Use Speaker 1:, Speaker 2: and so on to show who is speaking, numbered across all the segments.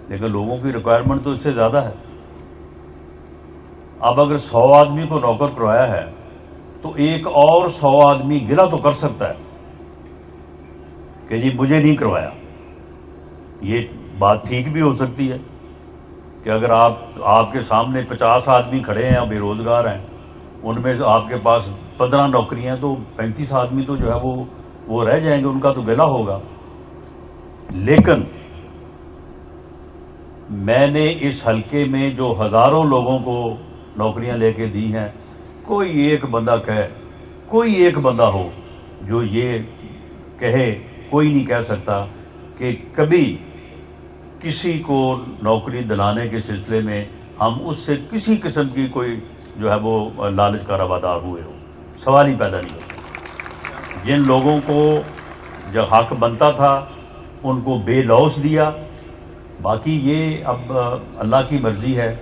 Speaker 1: لیکن لوگوں کی ریکوائرمنٹ تو اس سے زیادہ ہے. اب اگر 100 آدمی کو نوکر کروایا ہے تو ایک اور 100 آدمی گلا تو کر سکتا ہے کہ جی مجھے نہیں کروایا. یہ بات ٹھیک بھی ہو سکتی ہے کہ اگر آپ کے سامنے 50 آدمی کھڑے ہیں, بے روزگار ہیں, ان میں آپ کے پاس 15 نوکریاں ہیں, تو 35 آدمی تو جو ہے وہ رہ جائیں گے, ان کا تو گلا ہوگا. لیکن میں نے اس حلقے میں جو ہزاروں لوگوں کو نوکریاں لے کے دی ہیں, کوئی ایک بندہ ہو جو یہ کہے, کوئی نہیں کہہ سکتا کہ کبھی کسی کو نوکری دلانے کے سلسلے میں ہم اس سے کسی قسم کی کوئی جو ہے وہ لالچ کا روادار ہوئے ہو. سوال ہی پیدا نہیں ہوتا. جن لوگوں کو جو حق بنتا تھا ان کو بے لوث دیا. باقی یہ اب اللہ کی مرضی ہے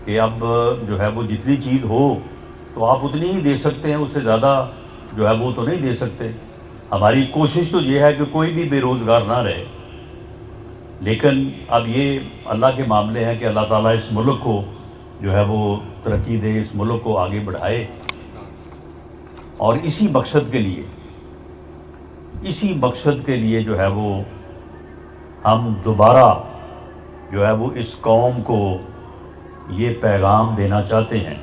Speaker 1: کہ اب جو ہے وہ جتنی چیز ہو تو آپ اتنی ہی دے سکتے ہیں, اس سے زیادہ جو ہے وہ تو نہیں دے سکتے. ہماری کوشش تو یہ ہے کہ کوئی بھی بے روزگار نہ رہے, لیکن اب یہ اللہ کے معاملے ہیں کہ اللہ تعالیٰ اس ملک کو جو ہے وہ ترقی دے, اس ملک کو آگے بڑھائے. اور اسی مقصد کے لیے جو ہے وہ ہم دوبارہ جو ہے وہ اس قوم کو یہ پیغام دینا چاہتے ہیں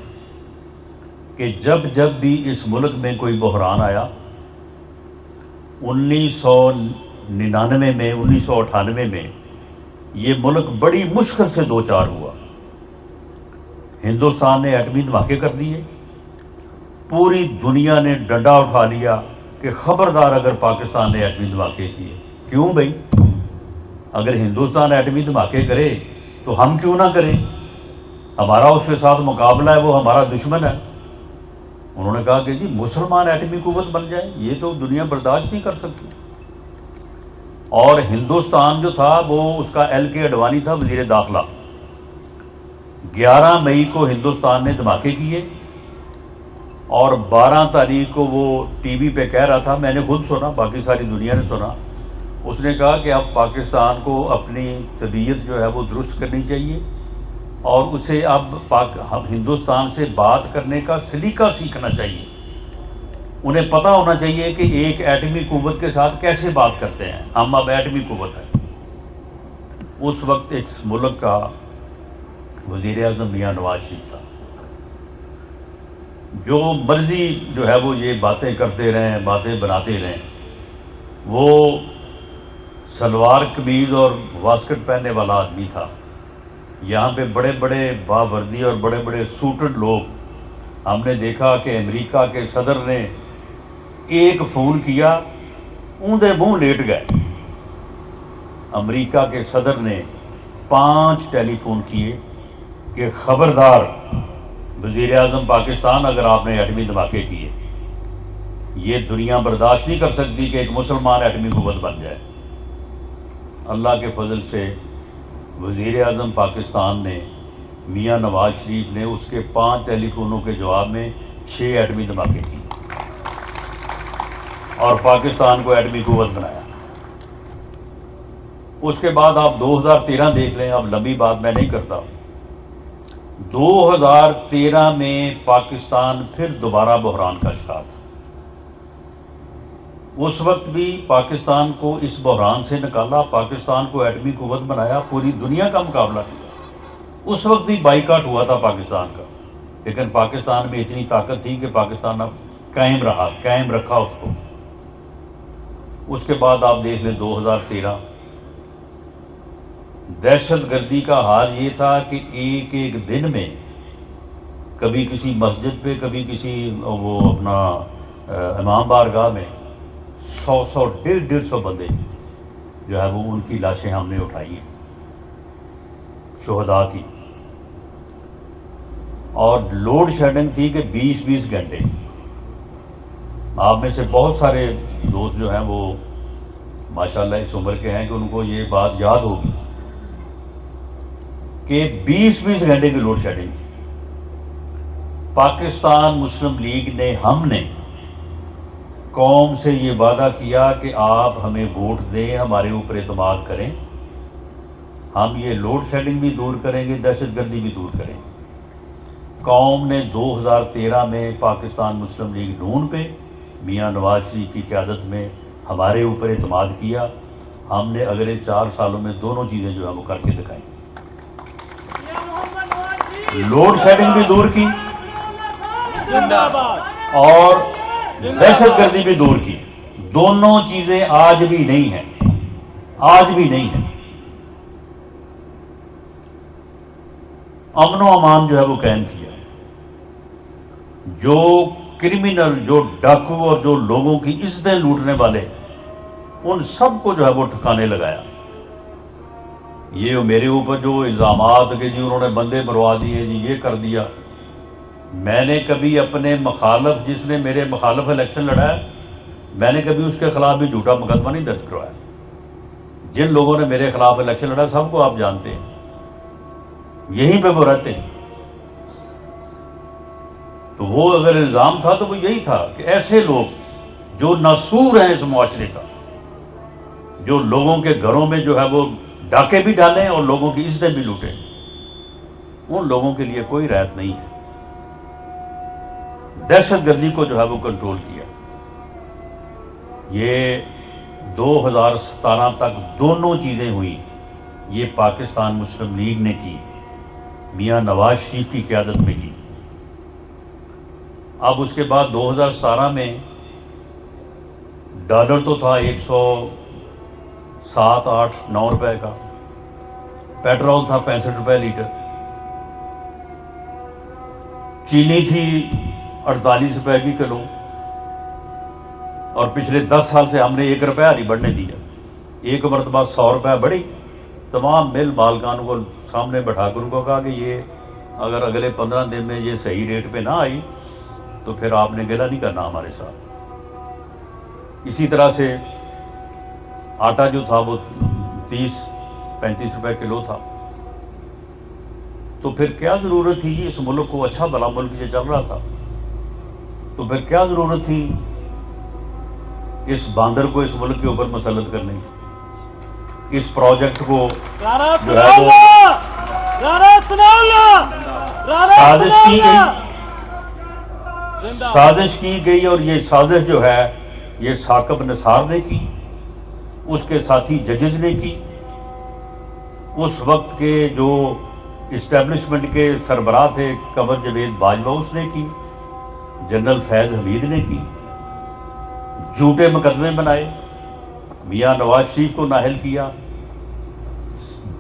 Speaker 1: کہ جب بھی اس ملک میں کوئی بحران آیا, 1999 میں 1998 میں یہ ملک بڑی مشکل سے دو چار ہوا. ہندوستان نے ایٹمی دھماکے کر دیے, پوری دنیا نے ڈنڈا اٹھا لیا کہ خبردار اگر پاکستان نے ایٹمی دھماکے کیے. کیوں بھائی؟ اگر ہندوستان ایٹمی دھماکے کرے تو ہم کیوں نہ کریں؟ ہمارا اس کے ساتھ مقابلہ ہے, وہ ہمارا دشمن ہے. انہوں نے کہا کہ جی مسلمان ایٹمی قوت بن جائے, یہ تو دنیا برداشت نہیں کر سکتی. اور ہندوستان جو تھا وہ اس کا ایل کے اڈوانی تھا وزیر داخلہ. 11 مئی کو ہندوستان نے دھماکے کیے اور 12 تاریخ کو وہ ٹی وی پہ کہہ رہا تھا, میں نے خود سنا, باقی ساری دنیا نے سنا. اس نے کہا کہ اب پاکستان کو اپنی طبیعت جو ہے وہ درست کرنی چاہیے اور اسے اب ہندوستان سے بات کرنے کا سلیقہ سیکھنا چاہیے. انہیں پتہ ہونا چاہیے کہ ایک ایٹمی قوت کے ساتھ کیسے بات کرتے ہیں. ہم اب ایٹمی قوت ہیں. اس وقت ایک ملک کا وزیر اعظم میاں نواز شریف تھا. جو مرضی جو ہے وہ یہ باتیں کرتے رہیں, باتیں بناتے رہیں. وہ سلوار قمیض اور واسکٹ پہننے والا آدمی تھا. یہاں پہ بڑے بڑے باوردی اور بڑے بڑے سوٹڈ لوگ, ہم نے دیکھا کہ امریکہ کے صدر نے ایک فون کیا, اوندے منہ لیٹ گئے. امریکہ کے صدر نے 5 ٹیلی فون کیے کہ خبردار وزیر اعظم پاکستان, اگر آپ نے ایٹمی دھماکے کیے, یہ دنیا برداشت نہیں کر سکتی کہ ایک مسلمان ایٹمی قوت بن جائے. اللہ کے فضل سے وزیر اعظم پاکستان نے, میاں نواز شریف نے, اس کے 5 ٹیلی فونوں کے جواب میں 6 ایٹمی دھماکے کیے اور پاکستان کو ایٹمی قوت بنایا. اس کے بعد آپ 2013 دیکھ لیں, اب لمبی بات میں نہیں کرتا. 2013 میں پاکستان پھر دوبارہ بحران کا شکار تھا. اس وقت بھی پاکستان کو اس بحران سے نکالا, پاکستان کو ایٹمی قوت بنایا, پوری دنیا کا مقابلہ کیا. اس وقت بھی بائیکاٹ ہوا تھا پاکستان کا, لیکن پاکستان میں اتنی طاقت تھی کہ پاکستان اب قائم رکھا اس کو. اس کے بعد آپ دیکھ لیں 2013 دہشت گردی کا حال یہ تھا کہ ایک دن میں کبھی کسی مسجد پہ, کبھی کسی وہ اپنا امام بارگاہ میں 100 150 بندے جو ہے وہ ان کی لاشیں ہم نے اٹھائی ہیں, شہداء کی. اور لوڈ شیڈنگ تھی کہ 20 گھنٹے. آپ میں سے بہت سارے دوست جو ہیں وہ ماشاءاللہ اس عمر کے ہیں کہ ان کو یہ بات یاد ہوگی کہ 20 گھنٹے کی لوڈ شیڈنگ تھی. پاکستان مسلم لیگ نے, ہم نے قوم سے یہ وعدہ کیا کہ آپ ہمیں ووٹ دیں, ہمارے اوپر اعتماد کریں, ہم یہ لوڈ شیڈنگ بھی دور کریں گے، دہشت گردی بھی دور کریں گے۔ قوم نے 2013 میں پاکستان مسلم لیگ نون پہ میاں نواز شریف کی قیادت میں ہمارے اوپر اعتماد کیا، ہم نے اگلے 4 سالوں میں دونوں چیزیں جو ہے وہ کر کے دکھائیں، لوڈ شیڈنگ بھی دور کی اور دہشت گردی بھی دور کی۔ دونوں چیزیں آج بھی نہیں ہیں، آج بھی نہیں ہیں۔ امن و امان جو ہے وہ قائم کیا، جو کرمنل، جو ڈاکو اور جو لوگوں کی عزتیں لوٹنے والے، ان سب کو جو ہے وہ ٹھکانے لگایا۔ یہ میرے اوپر جو الزامات کہ جی انہوں نے بندے مروا دیے، جی یہ کر دیا، میں نے کبھی اپنے مخالف، جس نے میرے مخالف الیکشن لڑایا، میں نے کبھی اس کے خلاف بھی جھوٹا مقدمہ نہیں درج کروایا۔ جن لوگوں نے میرے خلاف الیکشن لڑا سب کو آپ جانتے ہیں، یہیں پہ وہ رہتے ہیں۔ تو وہ اگر الزام تھا تو وہ یہی تھا کہ ایسے لوگ جو ناسور ہیں اس معاشرے کا، جو لوگوں کے گھروں میں جو ہے وہ ڈاکے بھی ڈالیں اور لوگوں کی عزتیں بھی لوٹیں، ان لوگوں کے لیے کوئی رعایت نہیں ہے۔ دہشت گردی کو جو ہے وہ کنٹرول کیا۔ یہ 2017 تک دونوں چیزیں ہوئی، یہ پاکستان مسلم لیگ نے کی، میاں نواز شریف کی قیادت میں کی۔ اب اس کے بعد 2017 میں ڈالر تو تھا 107-8-9 روپے کا، پیٹرول تھا 65 روپے لیٹر، چینی تھی 48 روپے کی کلو، اور پچھلے 10 سال سے ہم نے 1 روپیہ نہیں بڑھنے دیا۔ ایک مرتبہ 100 روپے بڑھی، تمام مل مالکان کو سامنے بٹھا کر ان کو کہا کہ یہ اگر اگلے 15 دن میں یہ صحیح ریٹ پہ نہ آئی تو پھر آپ نے گلہ نہیں کرنا ہمارے ساتھ۔ اسی طرح سے آٹا جو تھا وہ 30-35 روپے کلو تھا۔ تو پھر کیا ضرورت تھی، اس ملک کو اچھا بھلا ملک سے چل رہا تھا، تو پھر کیا ضرورت تھی اس باندر کو اس ملک کے اوپر مسلط کرنے کی، اس پروجیکٹ کو جو ہے وہ سازش کی گئی، اور یہ سازش جو ہے یہ ثاقب نثار نے کی، اس کے ساتھی ججز نے کی، اس وقت کے جو اسٹیبلشمنٹ کے سربراہ تھے قمر جاوید باجوہ اس نے کی، جنرل فیض حمید نے کی، جھوٹے مقدمے بنائے، میاں نواز شریف کو نااہل کیا،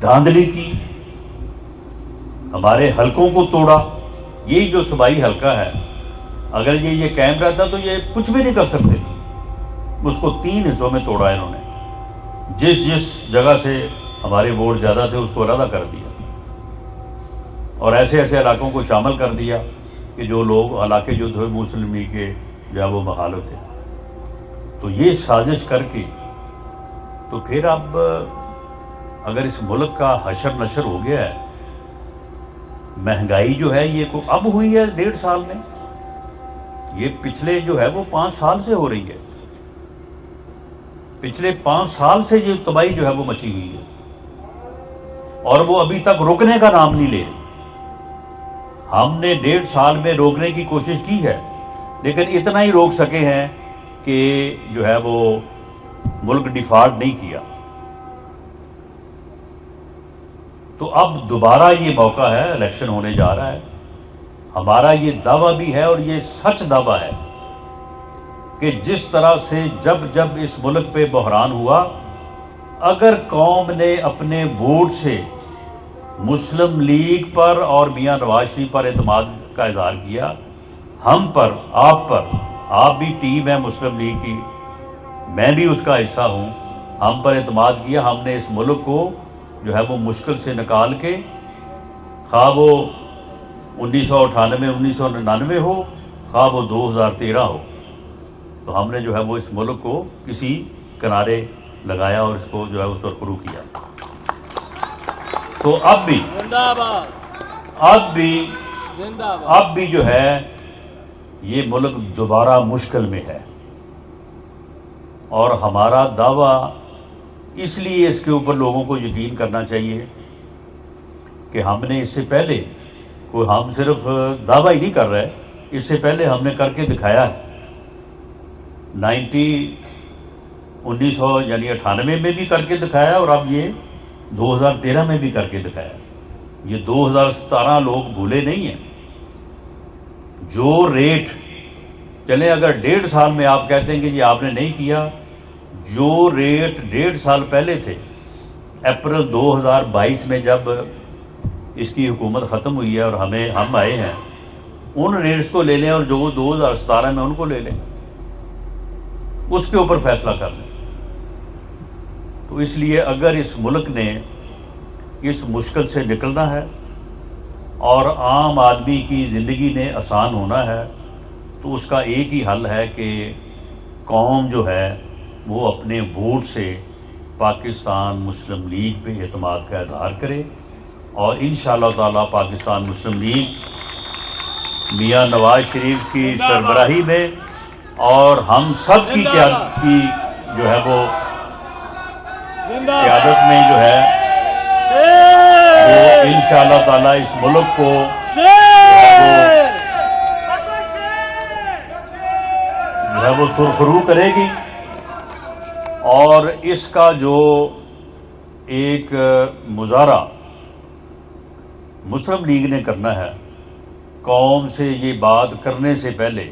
Speaker 1: دھاندلی کی، ہمارے حلقوں کو توڑا۔ یہی جو صوبائی حلقہ ہے، اگر یہ قائم رہتا تو یہ کچھ بھی نہیں کر سکتے تھے۔ اس کو 3 حصوں میں توڑا انہوں نے، جس جگہ سے ہمارے ووٹ زیادہ تھے اس کو علیحدہ کر دیا، اور ایسے علاقوں کو شامل کر دیا کہ جو لوگ علاقے جو تھے مسلم لیگ کے جو ہے وہ مخالف تھے۔ تو یہ سازش کر کے تو پھر اب اگر اس ملک کا حشر نشر ہو گیا ہے، مہنگائی جو ہے یہ اب ہوئی ہے 1.5 سال میں، یہ پچھلے جو ہے وہ 5 سال سے ہو رہی ہے، پچھلے 5 سال سے یہ تباہی جو ہے وہ مچی ہوئی ہے، اور وہ ابھی تک رکنے کا نام نہیں لے رہی۔ ہم نے 1.5 سال میں روکنے کی کوشش کی ہے، لیکن اتنا ہی روک سکے ہیں کہ جو ہے وہ ملک ڈیفالٹ نہیں کیا۔ تو اب دوبارہ یہ موقع ہے، الیکشن ہونے جا رہا ہے، ہمارا یہ دعویٰ بھی ہے اور یہ سچ دعویٰ ہے کہ جس طرح سے جب اس ملک پہ بحران ہوا، اگر قوم نے اپنے ووٹ سے مسلم لیگ پر اور میاں نواز شریف پر اعتماد کا اظہار کیا، ہم پر، آپ بھی ٹیم ہے مسلم لیگ کی، میں بھی اس کا حصہ ہوں، ہم پر اعتماد کیا، ہم نے اس ملک کو جو ہے وہ مشکل سے نکال کے، خواہ وہ 1998 1999 ہو، خواہ وہ 2013 ہو، تو ہم نے جو ہے وہ اس ملک کو کسی کنارے لگایا اور اس کو جو ہے وہ سرخرو کیا۔ تو اب بھی جو ہے یہ ملک دوبارہ مشکل میں ہے، اور ہمارا دعویٰ اس لیے اس کے اوپر لوگوں کو یقین کرنا چاہیے کہ ہم نے اس سے پہلے کوئی، ہم صرف دعویٰ ہی نہیں کر رہے، اس سے پہلے ہم نے کر کے دکھایا ہے۔ 1998 میں بھی کر کے دکھایا، اور اب یہ 2013 میں بھی کر کے دکھایا۔ یہ 2017 لوگ بھولے نہیں ہیں۔ جو ریٹ چلیں، اگر 1.5 سال میں آپ کہتے ہیں کہ جی آپ نے نہیں کیا، جو ریٹ 1.5 سال پہلے تھے، اپریل 2022 میں جب اس کی حکومت ختم ہوئی ہے اور ہم آئے ہیں، ان ریٹس کو لے لیں اور جو 2017 میں ان کو لے لیں، اس کے اوپر فیصلہ کر لیں۔ تو اس لیے اگر اس ملک نے اس مشکل سے نکلنا ہے اور عام آدمی کی زندگی نے آسان ہونا ہے، تو اس کا ایک ہی حل ہے کہ قوم جو ہے وہ اپنے ووٹ سے پاکستان مسلم لیگ پہ اعتماد کا اظہار کرے، اور انشاءاللہ تعالی پاکستان مسلم لیگ میاں نواز شریف کی سربراہی میں اور ہم سب کی قیادت کی جو ہے وہ قیادت میں جو ہے وہ انشاءاللہ تعالی اس ملک کو جو ہے وہ سرخرو کرے گی، اور اس کا جو ایک مظاہرہ مسلم لیگ نے کرنا ہے قوم سے یہ بات کرنے سے پہلے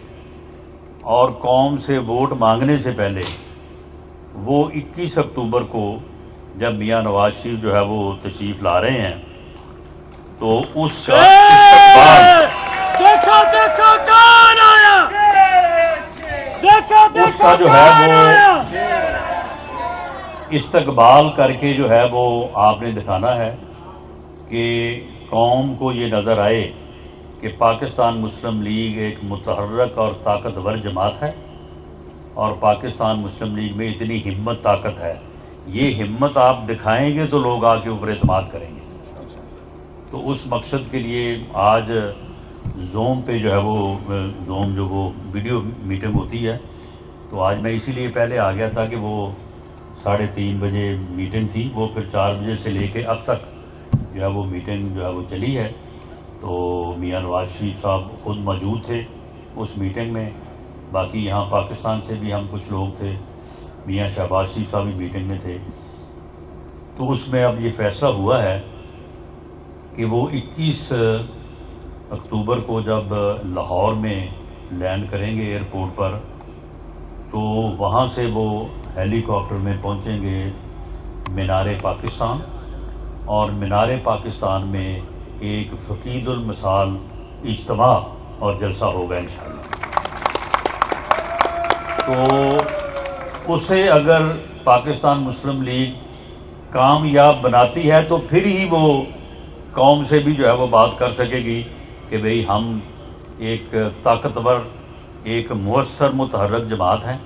Speaker 1: اور قوم سے ووٹ مانگنے سے پہلے، وہ 21 اکتوبر کو جب میاں نواز شریف جو ہے وہ تشریف لا رہے ہیں، تو اس کا استقبال، اس کا جو ہے وہ استقبال کر کے جو ہے وہ آپ نے دکھانا ہے کہ قوم کو یہ نظر آئے کہ پاکستان مسلم لیگ ایک متحرک اور طاقتور جماعت ہے، اور پاکستان مسلم لیگ میں اتنی ہمت طاقت ہے۔ یہ ہمت آپ دکھائیں گے تو لوگ آ کے اوپر اعتماد کریں گے۔ تو اس مقصد کے لیے آج زوم پہ جو ہے وہ زوم جو وہ ویڈیو میٹنگ ہوتی ہے، تو آج میں اسی لیے پہلے آ گیا تھا کہ وہ 3:30 بجے میٹنگ تھی، وہ پھر 4 بجے سے لے کے اب تک جو ہے وہ میٹنگ جو ہے وہ چلی ہے۔ تو میاں نواز شریف صاحب خود موجود تھے اس میٹنگ میں، باقی یہاں پاکستان سے بھی ہم کچھ لوگ تھے، میاں شہباز شریف صاحب بھی میٹنگ میں تھے۔ تو اس میں اب یہ فیصلہ ہوا ہے کہ وہ 21 اکتوبر کو جب لاہور میں لینڈ کریں گے ایئرپورٹ پر، تو وہاں سے وہ ہیلی کاپٹر میں پہنچیں گے مینار پاکستان، اور مینار پاکستان میں ایک فقید المثال اجتماع اور جلسہ ہوگا انشاءاللہ۔ تو اسے اگر پاکستان مسلم لیگ کامیاب بناتی ہے تو پھر ہی وہ قوم سے بھی جو ہے وہ بات کر سکے گی کہ بھئی ہم ایک طاقتور، ایک مؤثر متحرک جماعت ہیں،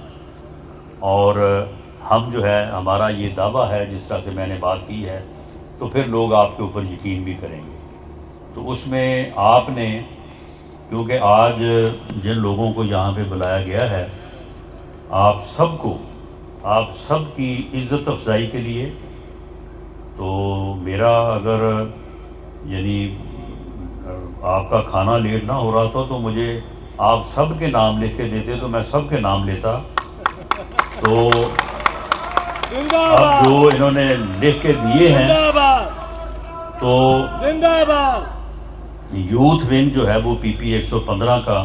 Speaker 1: اور ہم جو ہے ہمارا یہ دعویٰ ہے جس طرح سے میں نے بات کی ہے، تو پھر لوگ آپ کے اوپر یقین بھی کریں گے۔ تو اس میں آپ نے، کیونکہ آج جن لوگوں کو یہاں پہ بلایا گیا ہے، آپ سب کی عزت افزائی کے لیے، تو میرا اگر یعنی آپ کا کھانا لیٹ نہ ہو رہا تھا تو مجھے آپ سب کے نام لکھ کے دیتے تو میں سب کے نام لیتا۔ تو اب جو انہوں نے لکھ کے دیے ہیں، تو یوتھ ونگ جو ہے وہ پی پی 115 کا،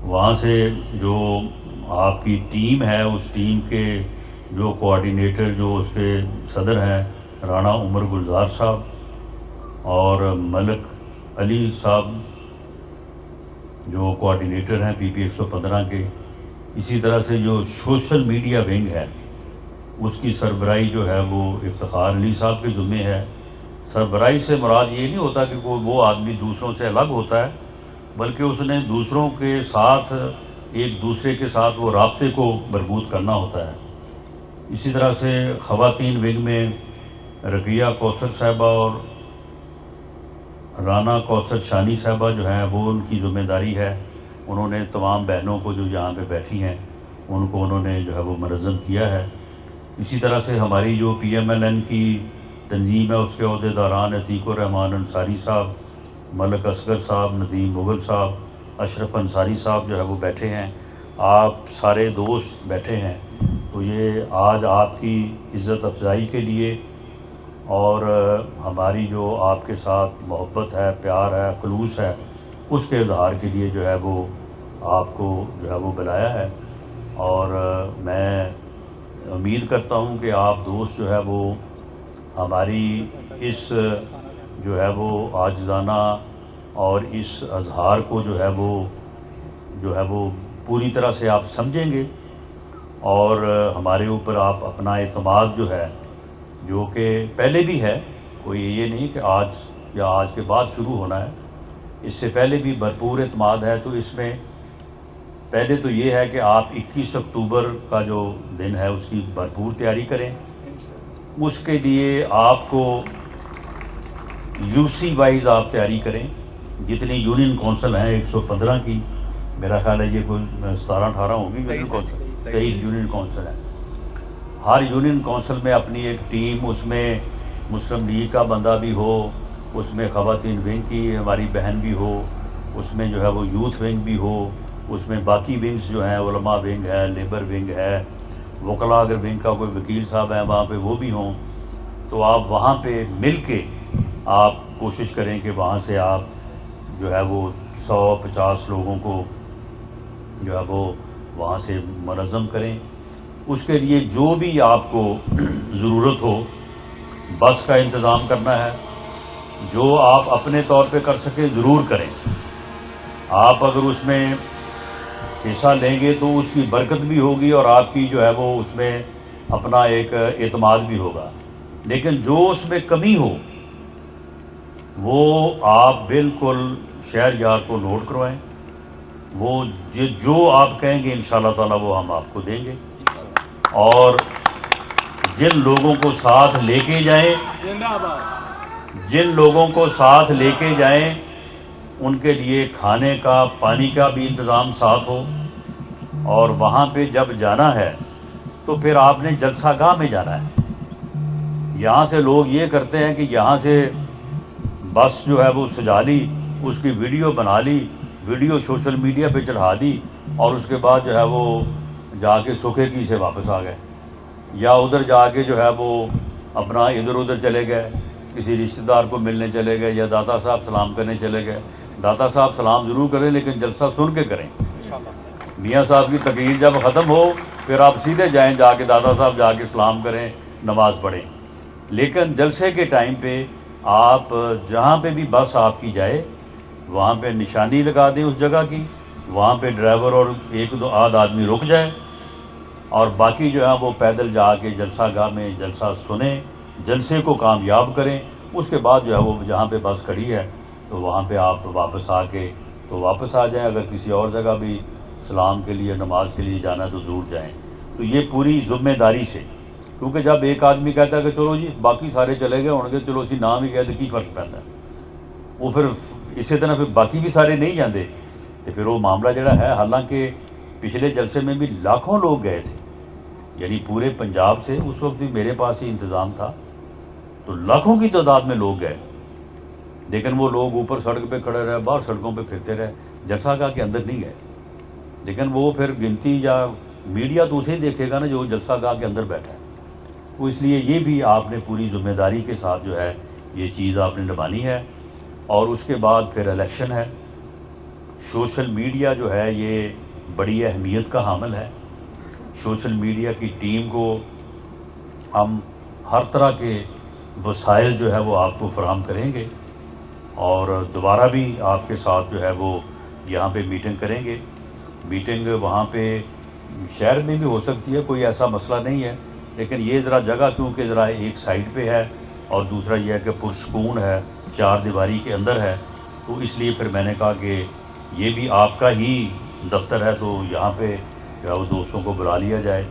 Speaker 1: وہاں سے جو آپ کی ٹیم ہے، اس ٹیم کے جو کوآرڈینیٹر، جو اس کے صدر ہیں رانا عمر گلزار صاحب اور ملک علی صاحب، جو کوآرڈینیٹر ہیں پی پی 115 کے، اسی طرح سے جو سوشل میڈیا ونگ ہے اس کی سربراہی جو ہے وہ افتخار علی صاحب کے ذمے ہے۔ سربراہی سے مراد یہ نہیں ہوتا کہ وہ آدمی دوسروں سے الگ ہوتا ہے، بلکہ اس نے دوسروں کے ساتھ، ایک دوسرے کے ساتھ وہ رابطے کو مربوط کرنا ہوتا ہے۔ اسی طرح سے خواتین ونگ میں رقیہ کوثر صاحبہ اور رانا کوثر شانی صاحبہ جو ہیں، وہ ان کی ذمہ داری ہے۔ انہوں نے تمام بہنوں کو جو یہاں پہ بیٹھی ہیں ان کو انہوں نے جو ہے وہ منظم کیا ہے۔ اسی طرح سے ہماری جو پی ایم ایل این کی تنظیم ہے، اس کے عہدیداران عتیق الرحمان انصاری صاحب، ملک اصغر صاحب، ندیم مغل صاحب، اشرف انصاری صاحب جو ہے وہ بیٹھے ہیں، آپ سارے دوست بیٹھے ہیں۔ تو یہ آج آپ کی عزت افزائی کے لیے اور ہماری جو آپ کے ساتھ محبت ہے، پیار ہے، خلوص ہے، اس کے اظہار کے لیے جو ہے وہ آپ کو جو ہے وہ بلایا ہے۔ اور میں امید کرتا ہوں کہ آپ دوست جو ہے وہ ہماری اس جو ہے وہ عاجزانہ اور اس اظہار کو جو ہے وہ پوری طرح سے آپ سمجھیں گے، اور ہمارے اوپر آپ اپنا اعتماد جو ہے، جو کہ پہلے بھی ہے، کوئی یہ نہیں کہ آج یا آج کے بعد شروع ہونا ہے، اس سے پہلے بھی بھرپور اعتماد ہے۔ تو اس میں پہلے تو یہ ہے کہ آپ 21 اکتوبر کا جو دن ہے اس کی بھرپور تیاری کریں۔ اس کے لیے آپ کو یو سی وائز آپ تیاری کریں، جتنی یونین کونسل ہیں 115 کی، میرا خیال ہے یہ کوئی 17-18 ہوگی یونین کونسل، 23 یونین کونسل ہیں۔ ہر یونین کونسل میں اپنی ایک ٹیم، اس میں مسلم لیگ کا بندہ بھی ہو، اس میں خواتین ونگ کی ہماری بہن بھی ہو، اس میں جو ہے وہ یوتھ ونگ بھی ہو، اس میں باقی ونگز جو ہیں، علماء ونگ ہے، لیبر ونگ ہے، وکلاء اگر ونگ کا کوئی وکیل صاحب ہیں وہاں پہ وہ بھی ہوں، تو آپ وہاں پہ مل کے آپ کوشش کریں کہ وہاں سے آپ جو ہے وہ 100-50 لوگوں کو جو ہے وہ وہاں سے منظم کریں۔ اس کے لیے جو بھی آپ کو ضرورت ہو، بس کا انتظام کرنا ہے، جو آپ اپنے طور پہ کر سکیں ضرور کریں۔ آپ اگر اس میں حصہ لیں گے تو اس کی برکت بھی ہوگی اور آپ کی جو ہے وہ اس میں اپنا ایک اعتماد بھی ہوگا، لیکن جو اس میں کمی ہو وہ آپ بالکل شہر یار کو نوٹ کروائیں، وہ جو آپ کہیں گے انشاءاللہ تعالی وہ ہم آپ کو دیں گے۔ اور جن لوگوں کو ساتھ لے کے جائیں، ان کے لیے کھانے کا، پانی کا بھی انتظام ساتھ ہو، اور وہاں پہ جب جانا ہے تو پھر آپ نے جلسہ گاہ میں جانا ہے۔ یہاں سے لوگ یہ کرتے ہیں کہ یہاں سے بس جو ہے وہ سجا لی، اس کی ویڈیو بنا لی، ویڈیو سوشل میڈیا پہ چڑھا دی، اور اس کے بعد جو ہے وہ جا کے سوکھے کی سے واپس آ گئے، یا ادھر جا کے جو ہے وہ اپنا ادھر ادھر چلے گئے، کسی رشتہ دار کو ملنے چلے گئے، یا داتا صاحب سلام کرنے چلے گئے۔ داتا صاحب سلام ضرور کریں لیکن جلسہ سن کے کریں۔ میاں صاحب کی تقریر جب ختم ہو پھر آپ سیدھے جائیں، جا کے داتا صاحب جا کے سلام کریں، نماز پڑھیں، لیکن جلسے کے ٹائم پہ آپ جہاں پہ بھی بس آپ کی جائے وہاں پہ نشانی لگا دیں اس جگہ کی، وہاں پہ ڈرائیور اور ایک دو آدمی رک جائے، اور باقی جو ہے وہ پیدل جا کے جلسہ گاہ میں جلسہ سنیں، جلسے کو کامیاب کریں۔ اس کے بعد جو ہے وہ جہاں پہ بس کھڑی ہے تو وہاں پہ آپ واپس آ کے تو واپس آ جائیں، اگر کسی اور جگہ بھی سلام کے لیے، نماز کے لیے جانا ہے تو ضرور جائیں۔ تو یہ پوری ذمہ داری سے، کیونکہ جب ایک آدمی کہتا ہے کہ چلو جی باقی سارے چلے گئے ہوں گے، چلو اسی نام ہی کہتے کی فرق پہنتا ہے، وہ پھر اسی طرح پھر باقی بھی سارے نہیں جاندے تو پھر وہ معاملہ جڑا ہے، حالانکہ پچھلے جلسے میں بھی لاکھوں لوگ گئے تھے، یعنی پورے پنجاب سے، اس وقت بھی میرے پاس ہی انتظام تھا، تو لاکھوں کی تعداد میں لوگ گئے، لیکن وہ لوگ اوپر سڑک پہ کھڑے رہے، باہر سڑکوں پہ پھرتے رہے، جلسہ گاہ کے اندر نہیں گئے۔ لیکن وہ پھر گنتی یا میڈیا تو اسے دیکھے گا نا جو جلسہ گاہ کے اندر بیٹھا ہے، تو اس لیے یہ بھی آپ نے پوری ذمہ داری کے ساتھ جو ہے یہ چیز آپ نے نبھانی ہے۔ اور اس کے بعد پھر الیکشن ہے۔ سوشل میڈیا جو ہے یہ بڑی اہمیت کا حامل ہے۔ سوشل میڈیا کی ٹیم کو ہم ہر طرح کے وسائل جو ہے وہ آپ کو فراہم کریں گے، اور دوبارہ بھی آپ کے ساتھ جو ہے وہ یہاں پہ میٹنگ کریں گے۔ میٹنگ وہاں پہ شہر میں بھی ہو سکتی ہے، کوئی ایسا مسئلہ نہیں ہے، لیکن یہ ذرا جگہ کیونکہ ذرا ایک سائڈ پہ ہے، اور دوسرا یہ ہے کہ پرسکون ہے، چار دیواری کے اندر ہے، تو اس لیے پھر میں نے کہا کہ یہ بھی آپ کا ہی دفتر ہے تو یہاں پہ جو ہے وہ دوستوں کو بلا لیا جائے۔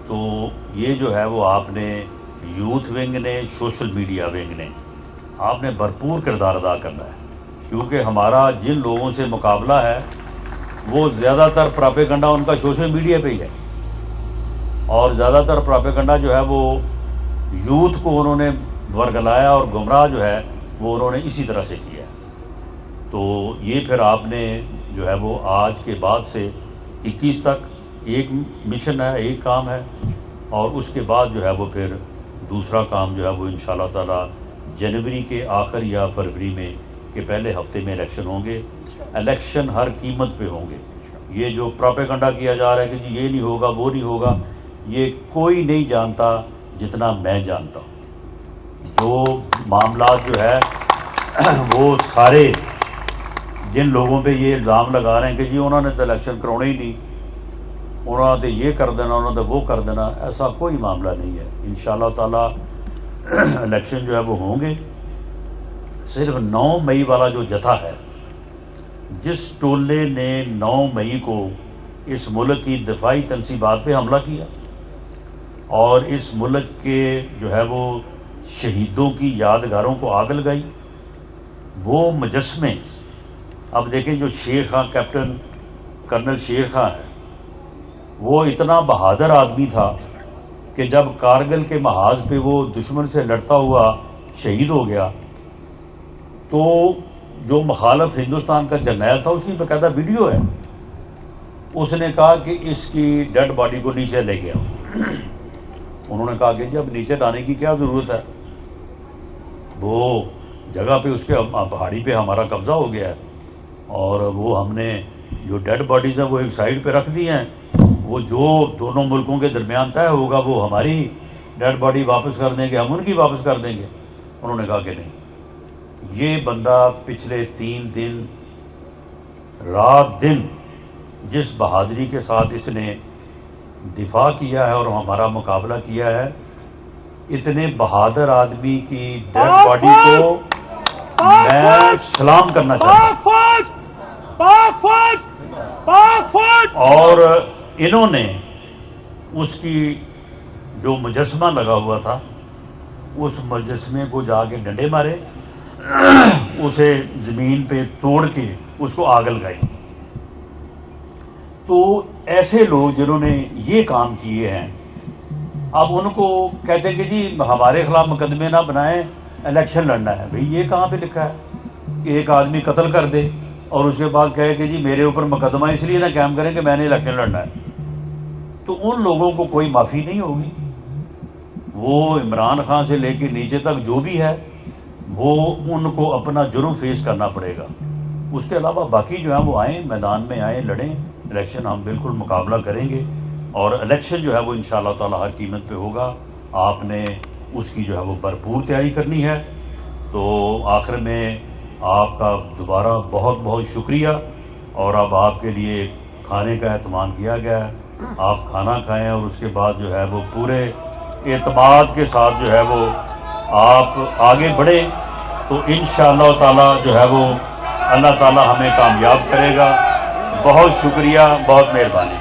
Speaker 1: تو یہ جو ہے وہ آپ نے یوتھ ونگ نے، سوشل میڈیا ونگ نے، آپ نے بھرپور کردار ادا کرنا ہے، کیونکہ ہمارا جن لوگوں سے مقابلہ ہے وہ زیادہ تر پراپیگنڈا ان کا سوشل میڈیا پہ ہی ہے، اور زیادہ تر پراپیگنڈا جو ہے وہ یوتھ کو انہوں نے ورگلایا اور گمراہ جو ہے وہ انہوں نے اسی طرح سے کیا ہے۔ تو یہ پھر آپ نے جو ہے وہ آج کے بعد سے 21 تک ایک مشن ہے، ایک کام ہے، اور اس کے بعد جو ہے وہ پھر دوسرا کام جو ہے وہ انشاءاللہ تعالی جنوری کے آخر یا فروری میں کے پہلے ہفتے میں الیکشن ہوں گے۔ الیکشن ہر قیمت پہ ہوں گے۔ یہ جو پراپیگنڈا کیا جا رہا ہے کہ جی یہ نہیں ہوگا وہ نہیں ہوگا، یہ کوئی نہیں جانتا جتنا میں جانتا ہوں۔ جو معاملات جو ہے وہ سارے جن لوگوں پہ یہ الزام لگا رہے ہیں کہ جی انہوں نے تو الیکشن کرانے ہی نہیں، انہوں نے تو یہ کر دینا، انہوں نے تو وہ کر دینا، ایسا کوئی معاملہ نہیں ہے۔ انشاءاللہ تعالی الیکشن جو ہے وہ ہوں گے۔ صرف 9 مئی والا جو جتھا ہے، جس ٹولے نے 9 مئی کو اس ملک کی دفاعی تنصیبات پہ حملہ کیا اور اس ملک کے جو ہے وہ شہیدوں کی یادگاروں کو آگ لگائی، وہ مجسمے اب دیکھیں جو شیر خان، کیپٹن کرنل شیر خان ہے، وہ اتنا بہادر آدمی تھا کہ جب کارگل کے محاذ پہ وہ دشمن سے لڑتا ہوا شہید ہو گیا تو جو مخالف ہندوستان کا جرنیل تھا اس کی باقاعدہ ویڈیو ہے، اس نے کہا کہ اس کی ڈیڈ باڈی کو نیچے لے گیا۔ انہوں نے کہا کہ جی اب نیچے لانے کی کیا ضرورت ہے، وہ جگہ پہ اس کے پہاڑی پہ ہمارا قبضہ ہو گیا ہے اور وہ ہم نے جو ڈیڈ باڈیز ہیں وہ ایک سائڈ پہ رکھ دی ہیں، وہ جو دونوں ملکوں کے درمیان طے ہوگا وہ ہماری ڈیڈ باڈی واپس کر دیں گے، ہم ان کی واپس کر دیں گے۔ انہوں نے کہا کہ نہیں، یہ بندہ پچھلے 3 دن رات دن جس بہادری کے ساتھ اس نے دفاع کیا ہے اور ہمارا مقابلہ کیا ہے، اتنے بہادر آدمی کی ڈیڈ باڈی کو میں سلام کرنا چاہتا ہوں۔ اور انہوں نے اس کی جو مجسمہ لگا ہوا تھا اس مجسمے کو جا کے ڈنڈے مارے، اسے زمین پہ توڑ کے اس کو آگ لگائی۔ تو ایسے لوگ جنہوں نے یہ کام کیے ہیں، اب ان کو کہتے ہیں کہ جی ہمارے خلاف مقدمے نہ بنائیں، الیکشن لڑنا ہے۔ بھئی یہ کہاں پہ لکھا ہے کہ ایک آدمی قتل کر دے اور اس کے بعد کہے کہ جی میرے اوپر مقدمہ اس لیے نہ قائم کریں کہ میں نے الیکشن لڑنا ہے؟ تو ان لوگوں کو کوئی معافی نہیں ہوگی۔ وہ عمران خان سے لے کے نیچے تک جو بھی ہے وہ ان کو اپنا جرم فیس کرنا پڑے گا۔ اس کے علاوہ باقی جو ہیں وہ آئیں، میدان میں آئیں، لڑیں، الیکشن ہم بالکل مقابلہ کریں گے، اور الیکشن جو ہے وہ انشاءاللہ تعالی ہر قیمت پہ ہوگا۔ آپ نے اس کی جو ہے وہ بھرپور تیاری کرنی ہے۔ تو آخر میں آپ کا دوبارہ بہت بہت شکریہ، اور اب آپ کے لیے کھانے کا اہتمام کیا گیا ہے، آپ کھانا کھائیں اور اس کے بعد جو ہے وہ پورے اعتماد کے ساتھ جو ہے وہ آپ آگے بڑھیں، تو انشاءاللہ تعالی جو ہے وہ اللہ تعالی ہمیں کامیاب کرے گا۔ بہت شکریہ، بہت مہربانی۔